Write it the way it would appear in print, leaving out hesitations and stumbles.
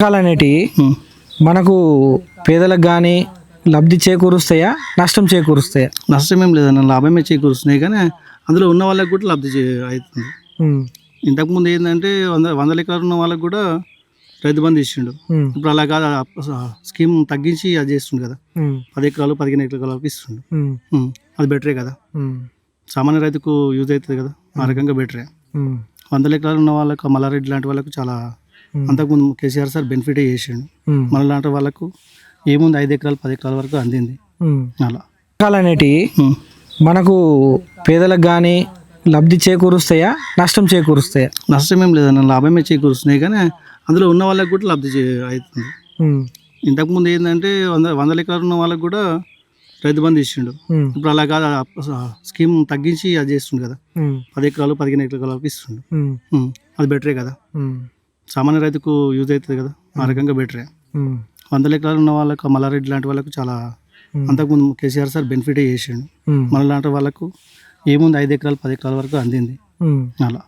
పథకాలనేటివి మనకు పేదలకు కానీ లబ్ధి చేకూరుస్తాయా, నష్టం చేకూరుస్తాయా? నష్టం ఏం లేదన్న, లాభమే చేకూరుస్తున్నాయి. కానీ అందులో ఉన్న వాళ్ళకి కూడా లబ్ధి అవుతుంది. ఉమ్, ఇంతకుముందు ఏంటంటే వందల ఎకరాలు ఉన్న వాళ్ళకి కూడా రైతు బంధు ఇచ్చిండు. ఉమ్, ఇప్పుడు అలా కాదు, స్కీమ్ తగ్గించి అది చేస్తుండు కదా. ఉమ్, 10 ఎకరాలు 15 ఎకరాలకు ఇస్తుండు. ఉమ్, అది బెటరే కదా, ఉమ్, సామాన్య రైతుకు యూజ్ అవుతుంది కదా. ఆ రకంగా బెటరే. ఉమ్, 100 ఎకరాలు ఉన్న వాళ్ళకు, మల్లారెడ్డి లాంటి వాళ్ళకు చాలా అంతకుముందు కేసీఆర్ సార్ బెనిఫిటే చేసిండు. ఉమ్, మన లాంటి వాళ్ళకు ఏముంది 5 ఎకరాలు 10 ఎకరాల వరకు అందింది. ఉమ్. అలా పథకాలనేటివి మనకు పేదలకు కానీ లబ్ధి చేకూరుస్తాయా, నష్టం చేకూరుస్తాయా? నష్టం ఏం లేదన్న, లాభమే చేకూరుస్తున్నాయి. కానీ అందులో ఉన్న వాళ్ళకి కూడా లబ్ధి అవుతుంది. ఉమ్, ఇంతకుముందు ఏంటంటే వందల ఎకరాలు ఉన్న వాళ్ళకి కూడా రైతు బంధు ఇచ్చిండు. ఉమ్, ఇప్పుడు అలా కాదు, స్కీమ్ తగ్గించి అది చేస్తుండు కదా. ఉమ్, 10 ఎకరాలు 15 ఎకరాలకు ఇస్తుండు. ఉమ్, అది బెటరే కదా, ఉమ్, సామాన్య రైతుకు యూజ్ అవుతుంది కదా. ఆ రకంగా బెటరే. ఉమ్, 100 ఎకరాలు ఉన్న వాళ్ళకు, మల్లారెడ్డి లాంటి వాళ్ళకు చాలా అంతకుముందు కేసీఆర్ సార్ బెనిఫిటే చేసిండు. ఉమ్, మన లాంటి వాళ్ళకు ఏముంది 5 ఎకరాలు 10 ఎకరాల వరకు అందింది. ఉమ్. అలా.